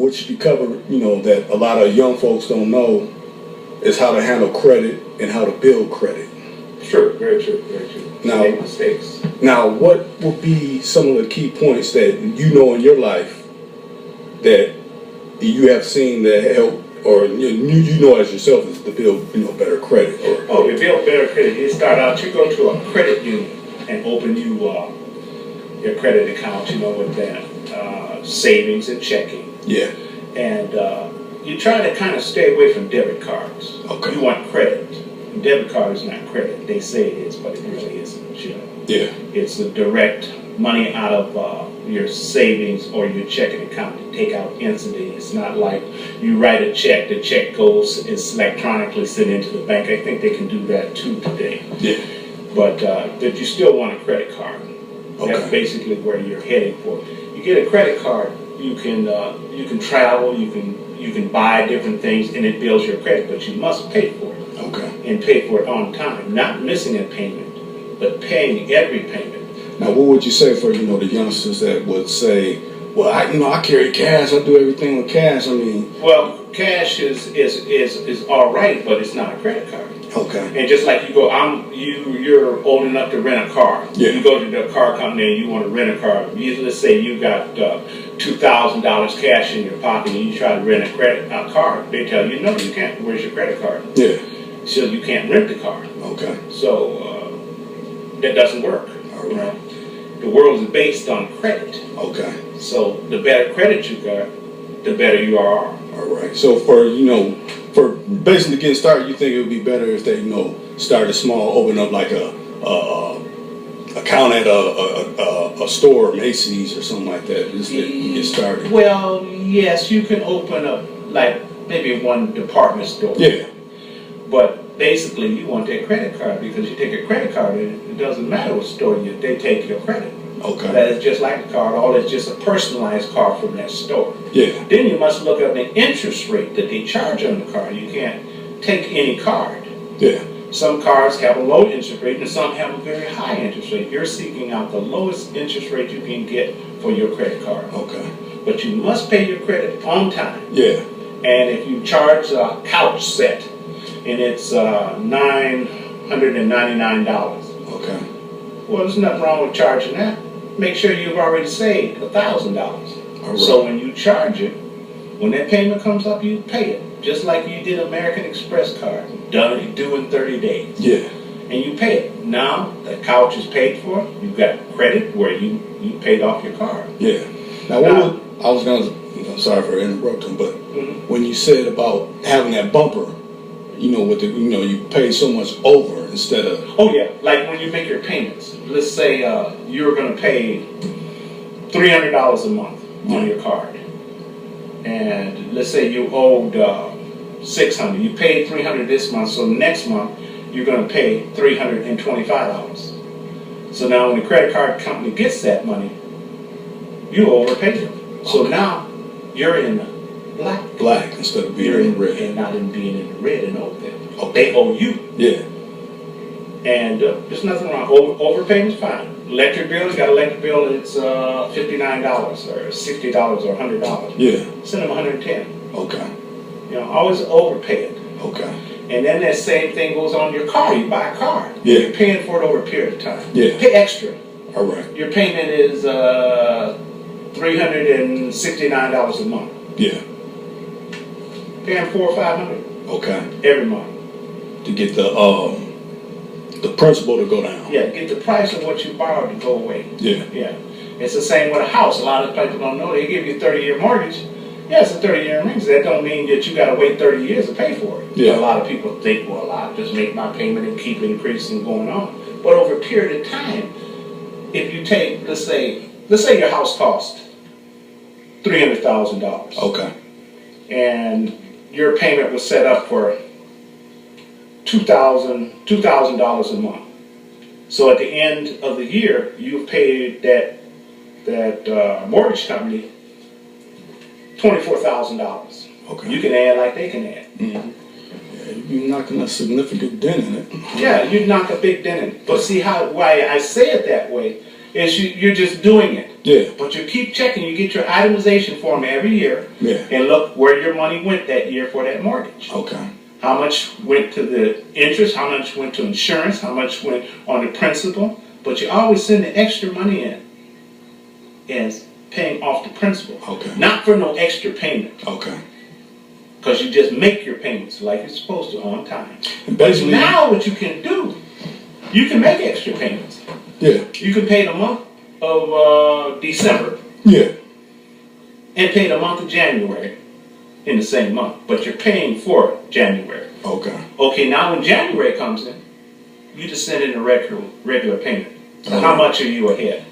which you cover, that a lot of young folks don't know, is how to handle credit and how to build credit. True, very true, very true. Now, make mistakes. Now, what would be some of the key points that you know in your life that you have seen that help, or you know as yourself, is to build better credit? To build better credit, you start out. You go to a credit union and open your credit account. With that savings and checking. Yeah. And you try to kind of stay away from debit cards. Okay. You want credit. Debit card is not credit. They say it is, but it really isn't. Yeah. It's a direct money out of your savings or your checking account to take out instantly. It's not like you write a check, the check goes, it's electronically sent into the bank. I think they can do that too today. Yeah. But that you still want a credit card. Okay. That's basically where you're heading for. You get a credit card, you can travel, you can buy different things, and it builds your credit. But you must pay for it. Okay. And pay for it on time, not missing a payment, but paying every payment. Now, what would you say for the youngsters that would say, well, I carry cash, I do everything with cash? I mean, well, cash is all right, but it's not a credit card. Okay. And just like you're old enough to rent a car. Yeah. You go to the car company and you want to rent a car. Let's say you got $2,000 cash in your pocket and you try to rent a car. They tell you, no, you can't. Where's your credit card? Yeah. So you can't rent the car. Okay. So that doesn't work. All right. The world is based on credit. Okay. So the better credit you got, the better you are. All right. So for basically getting started, you think it would be better if they started small, open up like a account at a store, Macy's or something like that, just to get started. Well, yes, you can open up like maybe one department store. Yeah. But basically, you want that credit card because you take a credit card, and it doesn't matter what store they take your credit. Okay. That is just like a card. All it's just a personalized card from that store. Yeah. Then you must look at the interest rate that they charge on the card. You can't take any card. Yeah. Some cards have a low interest rate, and some have a very high interest rate. You're seeking out the lowest interest rate you can get for your credit card. Okay. But you must pay your credit on time. Yeah. And if you charge a couch set, and it's $999. Okay. Well, there's nothing wrong with charging that. Make sure you've already saved $1,000. Right. So when you charge it, when that payment comes up, you pay it. Just like you did American Express card, due in 30 days. Yeah. And you pay it. Now the couch is paid for. You've got credit where you paid off your card. Yeah. Now, I was gonna. Sorry for interrupting, but when you said about having that bumper, with the you pay so much over instead of. Oh yeah, like when you make your payments. Let's say you're going to pay $300 a month on your card, and let's say you owed $600. You paid $300 this month, so next month you're going to pay $325. So now when the credit card company gets that money, you overpaid them. So now you're in the black instead of being in the red, and not in being in the red and owe them. Okay. They owe you. Yeah. And there's nothing wrong. Overpayment's fine. Electric bill, you got an electric bill, it's $59 or $60 or $100. Yeah. Send them $110. Okay. Always overpay it. Okay. And then that same thing goes on your car. You buy a car. Yeah. You're paying for it over a period of time. Yeah. Pay extra. All right. Your payment is $369 a month. Yeah. Paying $400 or $500. Okay. Every month. To get the principal to go down. Yeah, get the price of what you borrowed to go away. Yeah. Yeah. It's the same with a house. A lot of people don't know. They give you a 30-year mortgage. Yeah, it's a 30-year mortgage. That don't mean that you got to wait 30 years to pay for it. Yeah. A lot of people think, well, I'll just make my payment and keep increasing going on. But over a period of time, if you take, let's say your house cost $300,000. Okay. And your payment was set up for $2,000 a month. So at the end of the year, you've paid that mortgage company $24,000. Okay. You can add like they can add. Mm-hmm. Yeah, you're knocking a significant dent in it. Yeah, you knock a big dent in it. But see why I say it that way is you're just doing it. Yeah. But you keep checking. You get your itemization form every year. Yeah. And look where your money went that year for that mortgage. Okay. How much went to the interest? How much went to insurance? How much went on the principal? But you always send the extra money in as paying off the principal. Okay. Not for no extra payment. Okay. Because you just make your payments like you're supposed to on time. And basically, now what you can do, you can make extra payments. Yeah. You can pay the month of December. Yeah. And pay the month of January in the same month. But you're paying for January. Okay. Okay, now when January comes in, you just send in a regular payment. So how much are you ahead?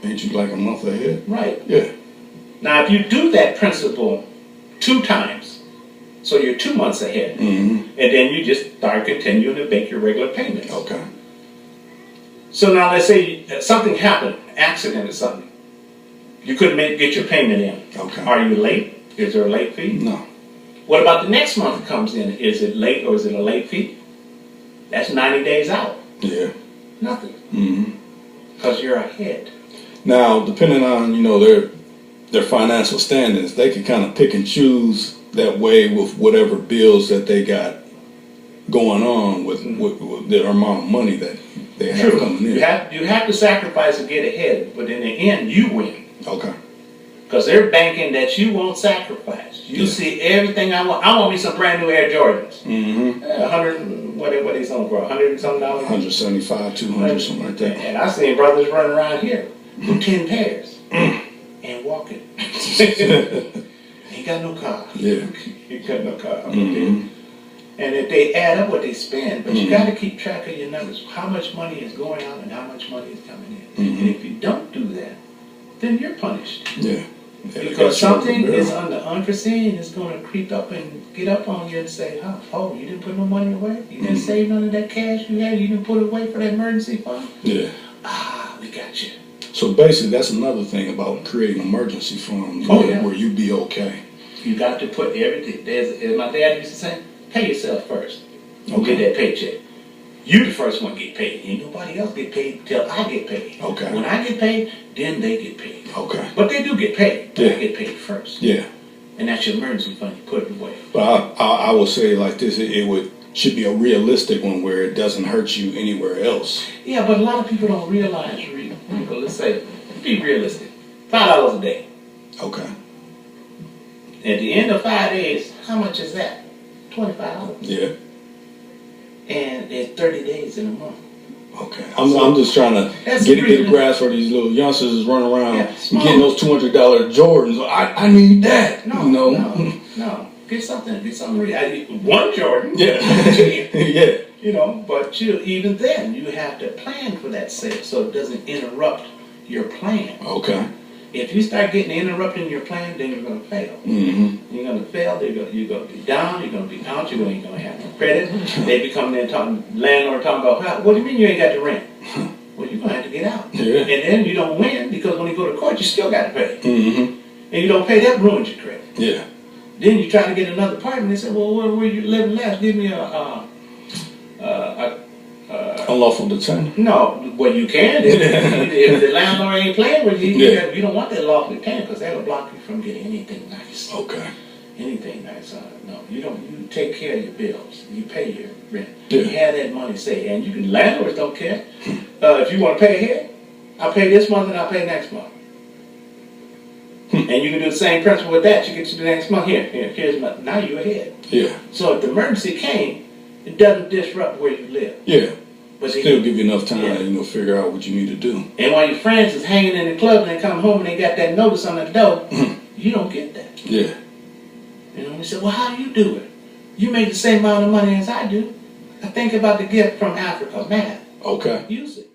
Ain't you like a month ahead? Right. Yeah. Now if you do that principle 2 times, so you're 2 months ahead. Mm-hmm. And then you just start continuing to make your regular payments. Okay. So now let's say something happened, accident or something. You couldn't get your payment in. Okay. Are you late? Is there a late fee? No. What about the next month that comes in? Is it late or is it a late fee? That's 90 days out. Yeah. Nothing. Mm-hmm. Because you're ahead. Now, depending on, their financial standings, they can kind of pick and choose that way with whatever bills that they got going on with their amount of money that they have coming in. You have to sacrifice to get ahead, but in the end, you win. Okay. Because they're banking that you won't sacrifice. You see everything I want. I want me some brand new Air Jordans. Mm-hmm. 100, what are they selling for? $100 and something dollars? 175, 200, something like that. And I seen brothers running around here with 10 pairs and walking. Ain't got no car. Yeah. Ain't got no car. Mm-hmm. And if they add up what they spend, but you got to keep track of your numbers. How much money is going out and how much money is coming in. Mm-hmm. And if you don't do that, then you're punished. Yeah. Because something is under unforeseen is going to creep up and get up on you and say, oh, you didn't put no money away? You didn't save none of that cash you had? You didn't put it away for that emergency fund? Yeah. We got you. So basically, that's another thing about creating emergency funds where you be okay. You got to put everything. As my dad used to say, pay yourself first. You Okay. get that paycheck. You the first one get paid. Ain't nobody else get paid till I get paid. Okay. When I get paid, then they get paid. Okay. But they do get paid. But Yeah. I get paid first. Yeah. And that's your emergency fund. You put it away. But I would say like this, should be a realistic one where it doesn't hurt you anywhere else. Yeah, but a lot of people don't realize. Let's say, be realistic. $5 a day. Okay. At the end of 5 days, how much is that? $25. Yeah. And it's 30 days in a month. Okay. I'm just trying to get a grasp for these little youngsters that's running around getting those $200 Jordans. I need that. No. Get something real. One Jordan. Yeah. Yeah. But even then, you have to plan for that sale so it doesn't interrupt your plan. Okay. If you start getting interrupted in your plan, then you're going to fail. Mm-hmm. You're going to fail. You're going to be down. You're going to be out. You're going to have no credit. They be coming in landlord talking about, what do you mean you ain't got the rent? Well, you're going to have to get out. Yeah. And then you don't win because when you go to court, you still got to pay. Mm-hmm. And you don't pay, that ruins your credit. Yeah. Then you try to get another apartment. They say, well, where you living last? Give me unlawful detainer. No, well you can. If the landlord ain't playing with you, you don't want that lawful detainer because that'll block you from getting anything nice. Okay. Anything nice. No, you don't. You take care of your bills. You pay your rent. Yeah. You have that money saved, and you can. Landlords don't care. If you want to pay ahead, I'll pay this month and I'll pay next month. And you can do the same principle with that. You get to the next month. Here's my. Now you're ahead. Yeah. So if the emergency came, it doesn't disrupt where you live. Yeah. But still give you enough time, figure out what you need to do. And while your friends is hanging in the club and they come home and they got that notice on the door, you don't get that. Yeah. You say, well, how do you do it? You make the same amount of money as I do. I think about the gift from Africa, math. Okay. Use it.